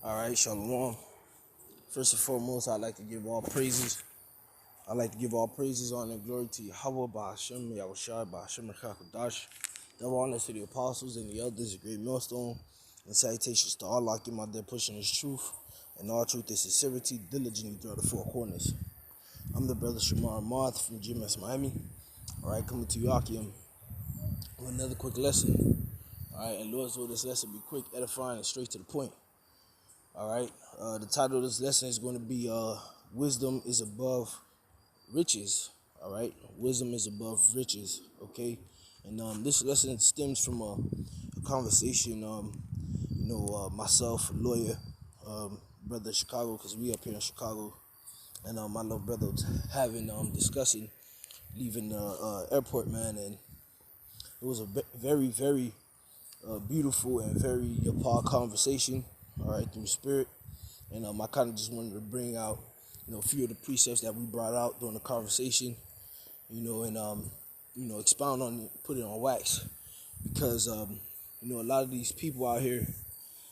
All right, shalom. First and foremost, I'd like to give all praises. I'd like to give all praises, honor, and glory to Yahweh, Ba'ashem, Yahushua, Ba'ashem, Rakakodash. Double honor to the apostles and the elders, the great millstone, and salutations to all Akim out there pushing His truth, and all truth and sincerity diligently throughout the four corners. I'm the brother Shamar Moth from GMS Miami. All right, coming to you, Akim, with another quick lesson. All right, and Lord's will, this lesson be quick, edifying, and straight to the point. All right, the title of this lesson is going to be Wisdom is Above Riches. All right, wisdom is above riches. Okay, and this lesson stems from a conversation. Myself, lawyer, brother Chicago, because we up here in Chicago, and my little brother was having discussing leaving the airport, man, and it was a very, very beautiful and very Yapal conversation. All right, through the spirit, and I kind of just wanted to bring out, a few of the precepts that we brought out during the conversation, and expound on it, put it on wax, because a lot of these people out here,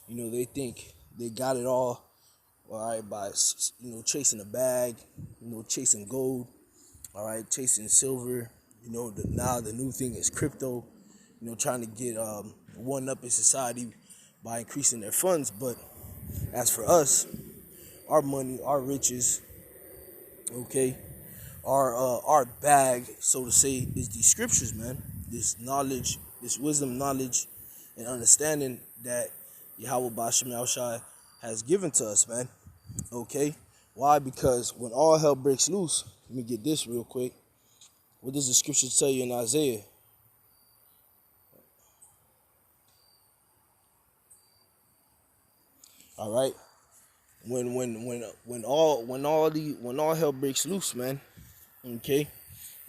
they think they got it all right, by chasing a bag, chasing gold, all right, chasing silver, now the new thing is crypto, trying to get one up in society by increasing their funds. But as for us, our money, our riches, okay, our bag, so to say, is these scriptures, man. This knowledge, this wisdom, knowledge, and understanding that Yahweh Ba'ashem Yahushua has given to us, man. Okay, why? Because when all hell breaks loose, let me get this real quick. What does the scripture tell you in Isaiah? All right, when all hell breaks loose, man. Okay,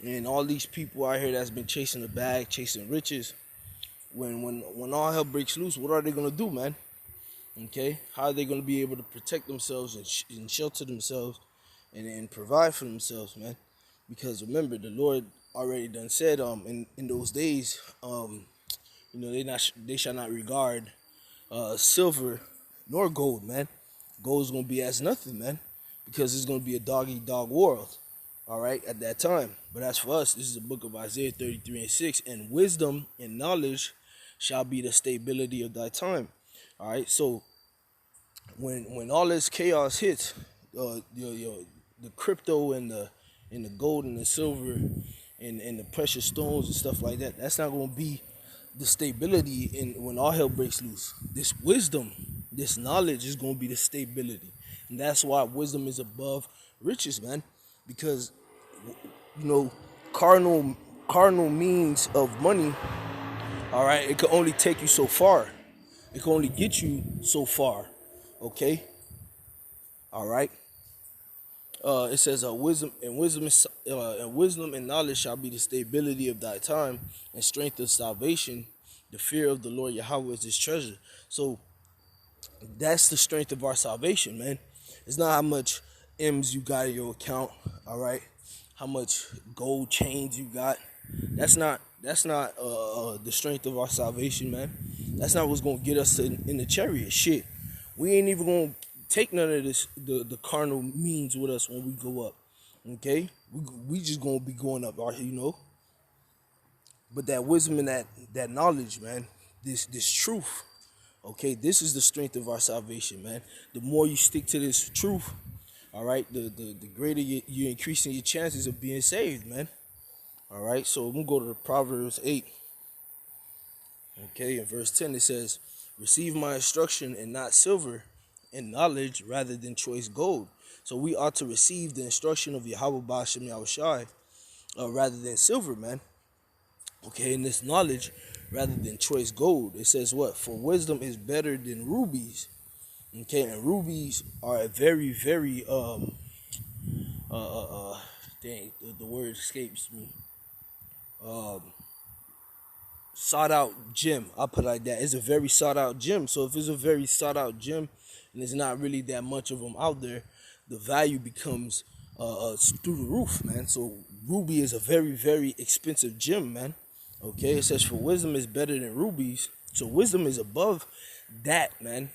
and all these people out here that's been chasing the bag, chasing riches. When all hell breaks loose, what are they gonna do, man? Okay, how are they gonna be able to protect themselves and shelter themselves and provide for themselves, man? Because remember, the Lord already done said in those days, they shall not regard silver nor gold, man. Gold's gonna be as nothing, man, because it's gonna be a dog-eat-dog world, all right, at that time. But as for us, this is the book of Isaiah 33:6, and wisdom and knowledge shall be the stability of thy time. All right, so when all this chaos hits, the crypto and the gold and the silver and the precious stones and stuff like that, that's not gonna be the stability when all hell breaks loose. This wisdom, this knowledge is going to be the stability. And that's why wisdom is above riches, man. Because, carnal means of money, all right, it can only take you so far. It can only get you so far, okay? All right? It says, wisdom and knowledge shall be the stability of thy time, and strength of salvation. The fear of the Lord Yahweh is his treasure. So that's the strength of our salvation, man. It's not how much M's you got in your account, all right? How much gold chains you got. That's not the strength of our salvation, man. That's not what's gonna get us in the chariot. Shit, we ain't even gonna take none of this, the carnal means with us when we go up. Okay, we just gonna be going up, But that wisdom and that knowledge, man, this truth, okay, this is the strength of our salvation, man. The more you stick to this truth, all right, the greater you're increasing your chances of being saved, man. All right, so I'm gonna go to Proverbs 8. Okay, in verse 10 it says, "Receive my instruction and not silver, and knowledge rather than choice gold." So we ought to receive the instruction of Yahweh Ba'ashem Yahushua rather than silver, man. Okay, and this knowledge rather than choice gold. It says what? For wisdom is better than rubies. Okay, and rubies are a very, very dang, the word escapes me. Sought out gem. I'll put it like that. It's a very sought out gem. So if it's a very sought out gem and there's not really that much of them out there, the value becomes through the roof, man. So ruby is a very, very expensive gem, man. Okay, it says for wisdom is better than rubies. So wisdom is above that, man.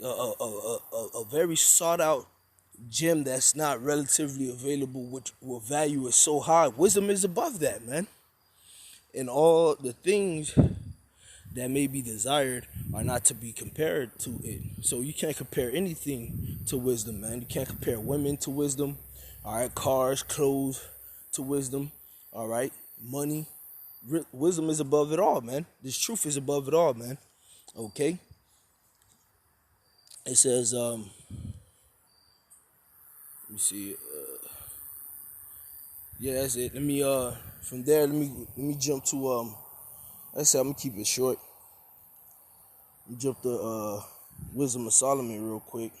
a very sought out gem that's not relatively available, which will value is so high. Wisdom is above that, man. And all the things that may be desired are not to be compared to it. So you can't compare anything to wisdom, man. You can't compare women to wisdom, all right? Cars, clothes to wisdom, all right? Money. Wisdom is above it all, man. This truth is above it all, man. Okay? It says, let me see. Yeah, that's it. Let me from there, let me jump to like I said, I'm gonna keep it short. Let me jump to Wisdom of Solomon real quick.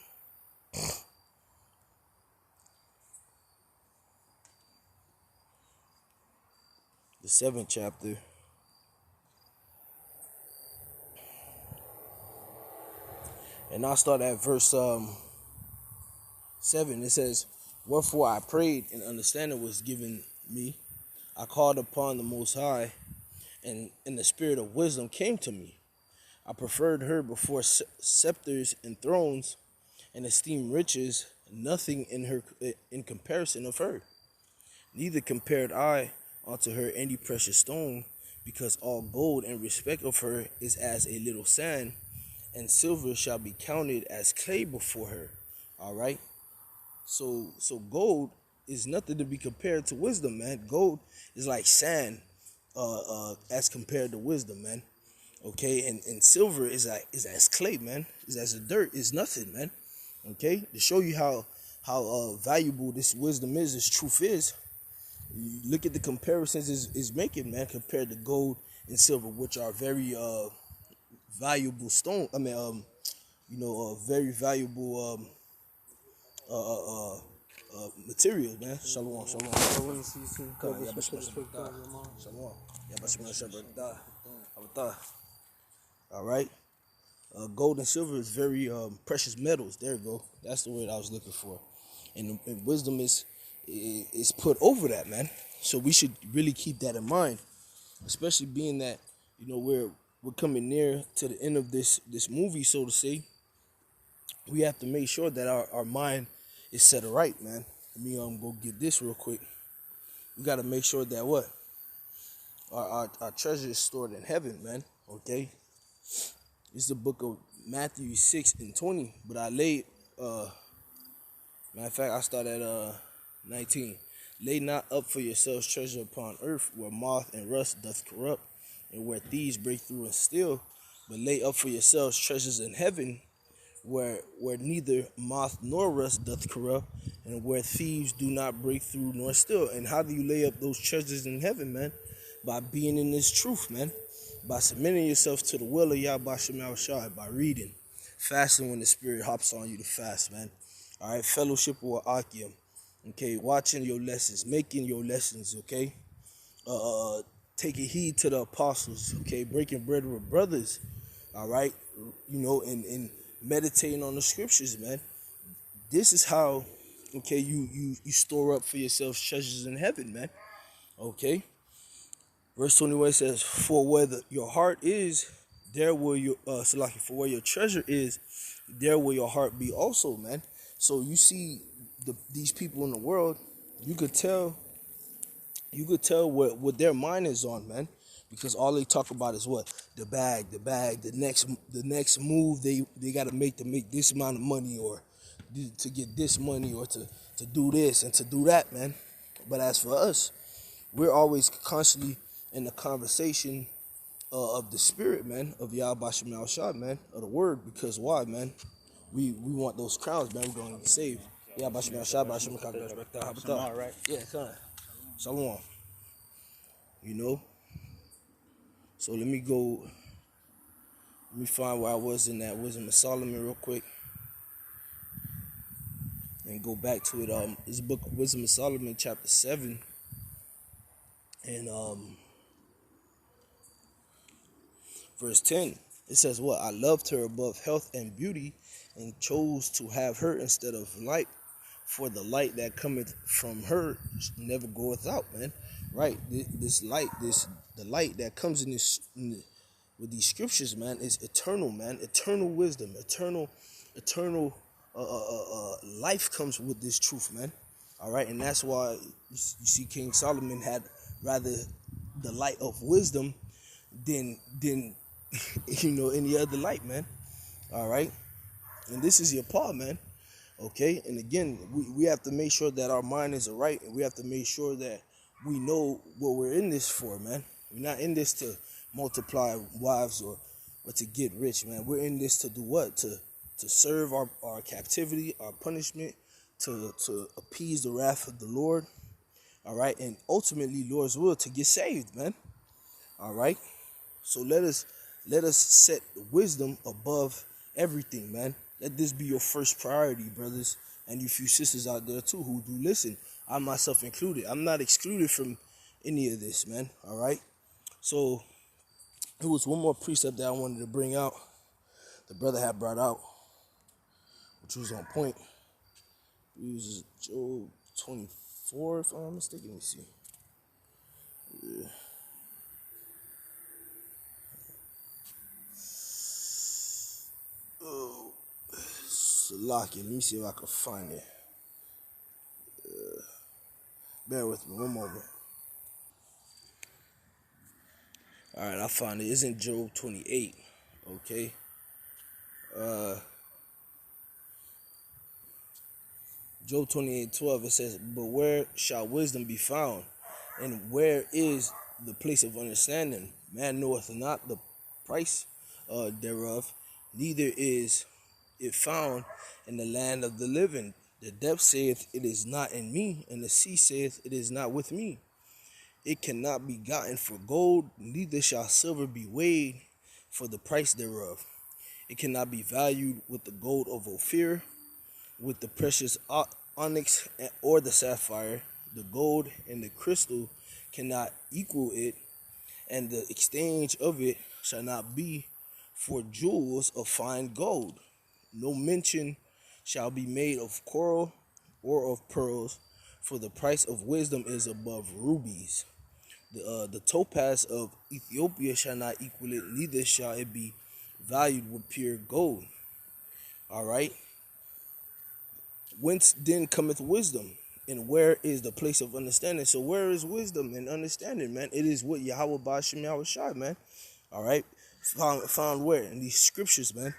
The 7th chapter. And I'll start at verse 7. It says, "Wherefore I prayed, and understanding was given me. I called upon the Most High, and the spirit of wisdom came to me. I preferred her before scepters and thrones, and esteemed riches nothing in comparison of her. Neither compared I unto her any precious stone, because all gold in respect of her is as a little sand, and silver shall be counted as clay before her." All right. So gold is nothing to be compared to wisdom, man. Gold is like sand, as compared to wisdom, man. Okay, and silver is as clay, man. Is as a dirt. Is nothing, man. Okay, to show you how valuable this wisdom is, this truth is. You look at the comparisons is making, man, compared to gold and silver, which are very valuable stone. I mean, very valuable materials, man. Shalom, shalom. Shalom. All right. Gold and silver is very precious metals. There you go. That's the word I was looking for. And wisdom is put over that, man. So we should really keep that in mind, especially being that we're coming near to the end of this movie, so to say. We have to make sure that our mind is set right, man. Let me go get this real quick. We got to make sure that what our treasure is stored in heaven, man. Okay. This is the book of Matthew 6:20, but I laid, matter of fact, I start at 19. "Lay not up for yourselves treasure upon earth, where moth and rust doth corrupt, and where thieves break through and steal. But lay up for yourselves treasures in heaven, where neither moth nor rust doth corrupt, and where thieves do not break through nor steal." And how do you lay up those treasures in heaven, man? By being in this truth, man. By submitting yourself to the will of Yahweh Shem Shai, by reading, fasting when the spirit hops on you to fast, man. All right, fellowship with Akim. Okay, watching your lessons, making your lessons, okay? Taking heed to the apostles, okay? Breaking bread with brothers, all right? And meditating on the scriptures, man. This is how, okay, you store up for yourselves treasures in heaven, man. Okay? Verse 21 says, "For where your heart is, there will your for where your treasure is, there will your heart be also, man." So you see these people in the world, you could tell what their mind is on, man, because all they talk about is what? The bag, the next move they got to make this amount of money, or to get this money, or to do this and to do that, man. But as for us, we're always constantly in the conversation of the spirit, man, of Yahweh Shem Al Shah, man, of the word. Because why, man? We want those crowns, man. We're going to get saved. Yahweh Shem Al Shah, Shem Al right? Yeah, come on. Shalom. So let me find where I was in that Wisdom of Solomon real quick, and go back to it. This book, Wisdom of Solomon, chapter 7, and verse 10. It says, "What? I loved her above health and beauty, and chose to have her instead of light. For the light that cometh from her never goeth out," man. Right? This light, the light that comes in with these scriptures, man, is eternal, man. Eternal wisdom, eternal life comes with this truth, man. All right, and that's why you see King Solomon had rather the light of wisdom than any other light, man. All right, and this is your part, man. Okay, and again, we have to make sure that our mind is right, and we have to make sure that we know what we're in this for, man. We're not in this to multiply wives or to get rich, man. We're in this to do what? To serve our captivity, our punishment, to appease the wrath of the Lord. All right, and ultimately, Lord's will to get saved, man. All right, so let us set wisdom above everything, man. Let this be your first priority, brothers, and you few sisters out there too who do listen. I myself included. I'm not excluded from any of this, man. All right. So it was one more precept that I wanted to bring out. The brother had brought out, which was on point. It was Job 24, if I'm not mistaken. Let me see. Yeah. Oh, Salaki. Let me see if I can find it. Bear with me one moment. All right, I found it. It's in Job 28. Okay. Job 28:12. It says, "But where shall wisdom be found? And where is the place of understanding? Man knoweth not the price thereof, neither is it found in the land of the living. The depth saith, it is not in me, and the sea saith, it is not with me. It cannot be gotten for gold, neither shall silver be weighed for the price thereof. It cannot be valued with the gold of Ophir, with the precious onyx or the sapphire. The gold and the crystal cannot equal it, and the exchange of it shall not be for jewels of fine gold. No mention shall be made of coral or of pearls, for the price of wisdom is above rubies. The topaz of Ethiopia shall not equal it, neither shall it be valued with pure gold." All right. Whence then cometh wisdom? And where is the place of understanding? So where is wisdom and understanding, man? It is what Yahweh Ba'ashem Yahweh Shai, man. All right. Found where? In these scriptures, man.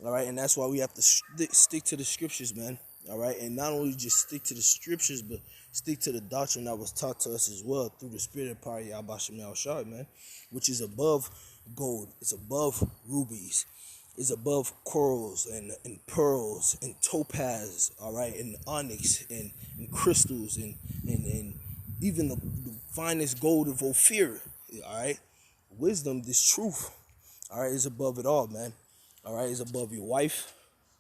All right. And that's why we have to stick to the scriptures, man. All right. And not only just stick to the scriptures, but stick to the doctrine that was taught to us as well through the spirit and power of Yahweh Ba'ashem Yahweh Shai, man. Which is above gold. It's above rubies. Is above corals and pearls and topaz, all right, and onyx and crystals and even the finest gold of Ophir, all right. Wisdom, this truth, all right, is above it all, man. All right, is above your wife.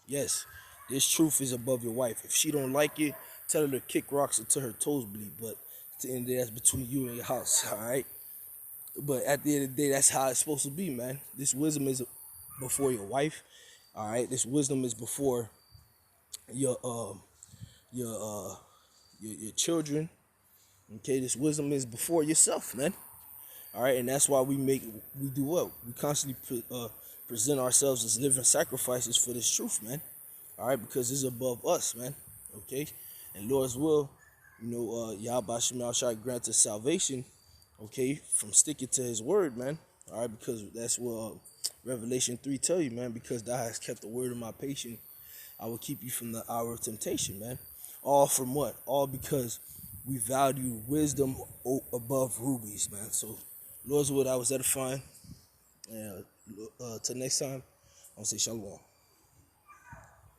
Yes, this truth is above your wife. If she don't like it, tell her to kick rocks until her toes bleed. But at the end of the day, that's between you and your house, all right. But at the end of the day, that's how it's supposed to be, man. This wisdom is before your wife, all right. This wisdom is before your children. Okay, this wisdom is before yourself, man. All right, and that's why we do what? We constantly present ourselves as living sacrifices for this truth, man. All right, because it's above us, man. Okay, and Lord's will, Yahweh Shema Shai grant us salvation. Okay, from sticking to His word, man. All right, because that's what Revelation 3 tell you, man. Because thou hast kept the word of my patience, I will keep you from the hour of temptation, man. All from what? All because we value wisdom above rubies, man. So, Lord's will, I was edifying. And till next time, I'll say shalom.